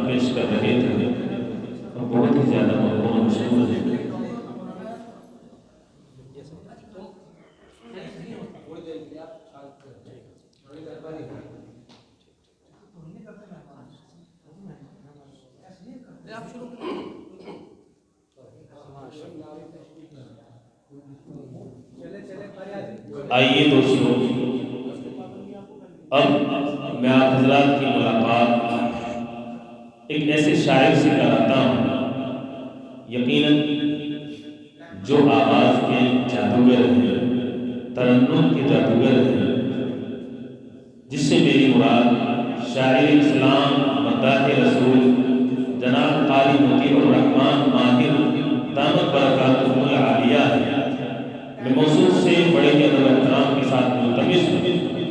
पेश कर रहे थे और बहुत ही ज़्यादा मशहूर है। आइए दोस्तों, अब मैं आप हजरात की मुलाकात एक ऐसे शायर से कराता हूँ, यकीनन जो आवाज़ के जादूगर हैं, तरन्नुम के जादूगर हैं, जिससे मेरी मुराद शायर इस्लाम मद्दाह रसूल जनाब क़ारी मुतीउर रहमान माहिर दामत बरकातुहुल आलिया है। मैं मौसूल से बड़े ही अदब एहतराम के साथ मुल्तमिस हूँ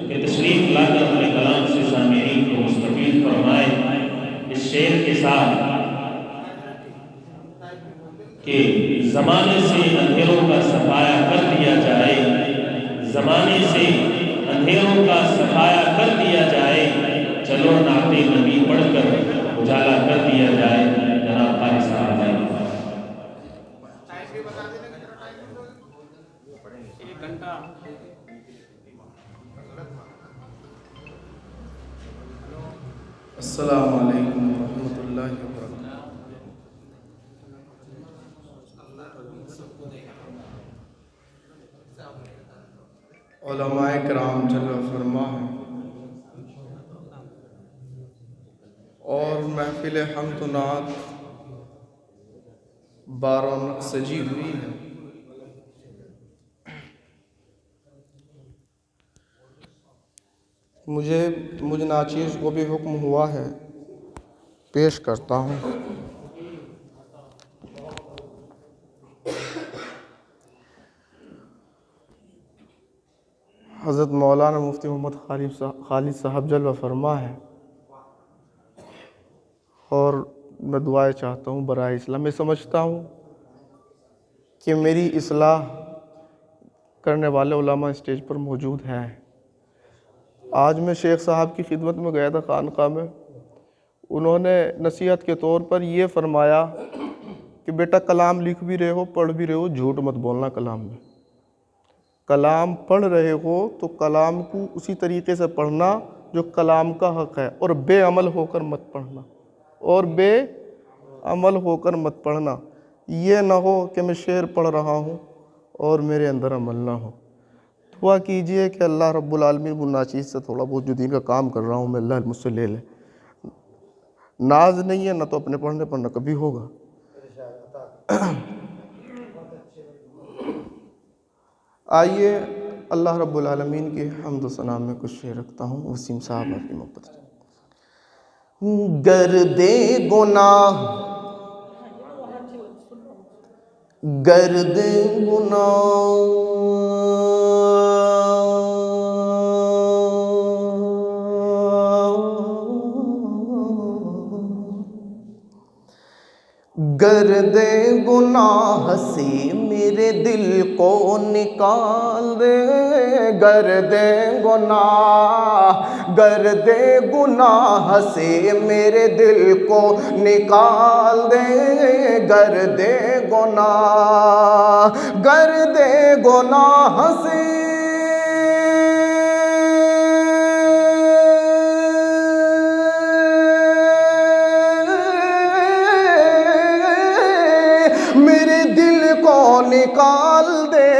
कि तशरीफ़ लाकर अपने कलाम से सामईन को मुस्तफ़ीद फरमाए इस शेर के साथ कि ज़माने से अंधेरों का सफाया कर दिया जाए, ज़माने से अंधेरों का सफाया कर दिया जाए, चलो नाते नबी पढ़कर उजाला कर दिया जाए। जनाब क़ारी साहब अस्सलामु अलैकुम रहमतुल्लाहि व बरकातुहू। उलमाए किराम जल्वा फरमा है और महफिल हम्द व नात बारौनक सजी हुई है। मुझ नाचीज़ को भी हुक्म हुआ है, पेश करता हूँ। हज़रत मौलाना मुफ्ती मोहम्मद खालिद साहब जल्वा फरमा है और मैं दुआएं चाहता हूँ बराए इस्लाम। मैं समझता हूँ कि मेरी इस्लाह करने वाले उलमा स्टेज पर मौजूद हैं। आज मैं शेख साहब की खिदमत में गया था खानका में। उन्होंने नसीहत के तौर पर ये फरमाया कि बेटा कलाम लिख भी रहे हो, पढ़ भी रहे हो, झूठ मत बोलना कलाम में। कलाम पढ़ रहे हो तो कलाम को उसी तरीके से पढ़ना जो कलाम का हक़ है, और बेअमल होकर मत पढ़ना, और बेअमल होकर मत पढ़ना। ये ना हो कि मैं शेर पढ़ रहा हूँ और मेरे अंदर अमल ना हो। दुआ कीजिए कि अल्लाह रब्बुल आलमीन मुझ नाचीज़ से थोड़ा बहुत जो दीन का काम कर रहा हूँ मैं, अल्लाह मुझसे ले ले। नाज नहीं है ना तो अपने पढ़ने पर न कभी होगा। आइए अल्लाह रब्बुल आलमीन के हम्द व सना में कुछ शेर रखता हूँ। वसीम साहब आपकी मोहब्बत। गर्दे गुनाह, गर्दे गुनाह, गर्दे गुनाह से मेरे दिल को निकाल दे। गर्दे गुनाह, गर्दे गुनाह से मेरे दिल को निकाल दे। गर्दे गुनाह, गर्दे गुनाह से मेरे दिल को निकाल दे।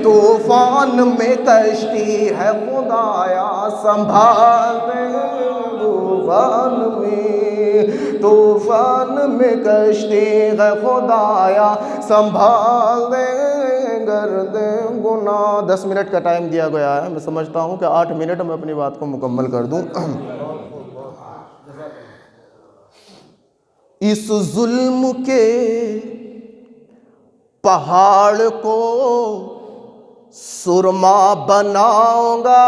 तूफान में कश्ती है खुदाया संभाल दे। तूफान में कश्ती है खुदाया संभाल दे। गर्दे गुनाह। 10 मिनट का टाइम दिया गया है। मैं समझता हूँ कि 8 मिनट में अपनी बात को मुकम्मल कर दूँ। इस जुल्म के पहाड़ को सुरमा बनाऊंगा,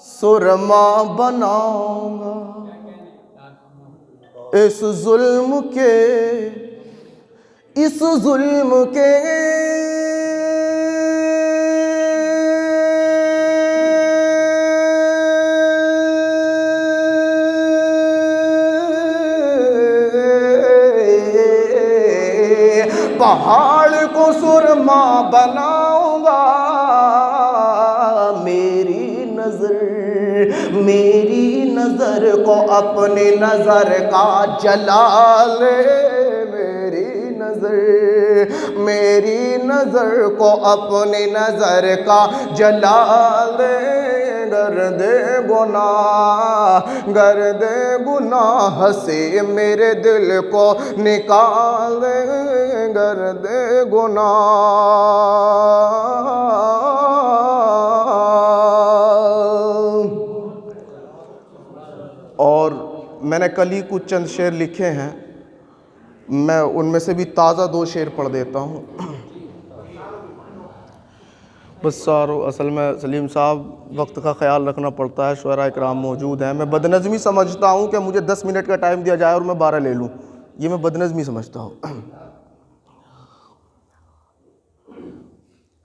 सुरमा बनाऊंगा। इस जुल्म के, इस जुल्म के पहाड़ को सुरमा बनाऊंगा, मेरी नजर को अपनी नजर का जलाल, मेरी नजर को अपनी नजर का जलाल, गर दे गुनाह से मेरे दिल को निकाल, गर दे गुनाह। और मैंने कल ही कुछ चंद शेर लिखे हैं, मैं उनमें से भी ताज़ा 2 शेर पढ़ देता हूँ। बस सारो असल में सलीम साहब वक्त का ख्याल रखना पड़ता है, शुअरा इकराम मौजूद हैं। मैं बदनज़मी समझता हूँ कि मुझे 10 मिनट का टाइम दिया जाए और मैं 12 ले लूँ, ये मैं बदनज़मी समझता हूँ।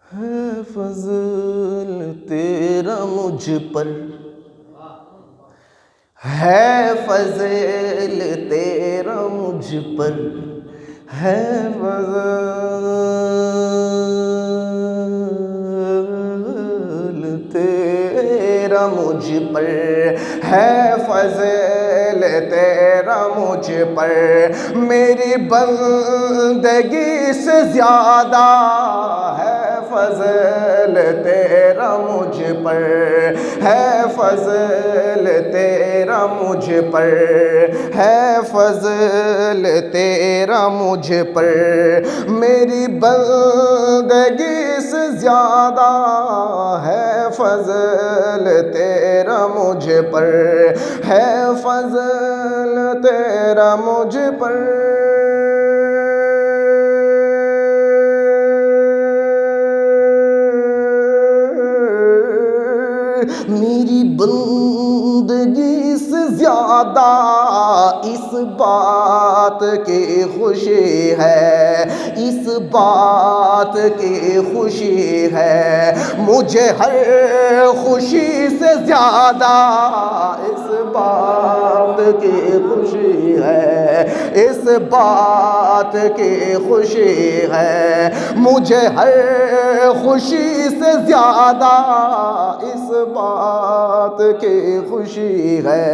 है फज़ल तेरा मुझ पर, है फज़ल तेरा मुझ पर, है फज़ल तेरा मुझ पर, है फज़ल तेरा मुझ पर, मेरी बंदगी से ज़्यादा है फज़ल तेरा मुझ पर, है फज़ल तेरा मुझ पर, है फज़ल तेरा मुझ पर, मेरी बंदगी से ज़्यादा है फज़ल तेरा मुझ पर, है फज़ल तेरा मुझ पर। मेरी बंदगी से ज़्यादा इस बात की खुशी है, इस बात की खुशी है, मुझे हर खुशी से ज़्यादा इस बात की खुशी है, इस बात की खुशी है, मुझे हर खुशी से ज़्यादा इस बात की खुशी है,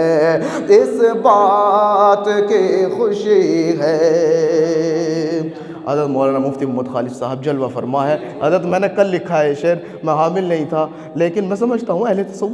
इस बात की खुशी है। हज़रत मौलाना मुफ्ती मोहम्मद खालिद साहब जलवा फरमा है। हज़रत मैंने कल लिखा है शेर, मैं हामिल नहीं था, लेकिन मैं समझता हूँ अहले तसव्वुफ़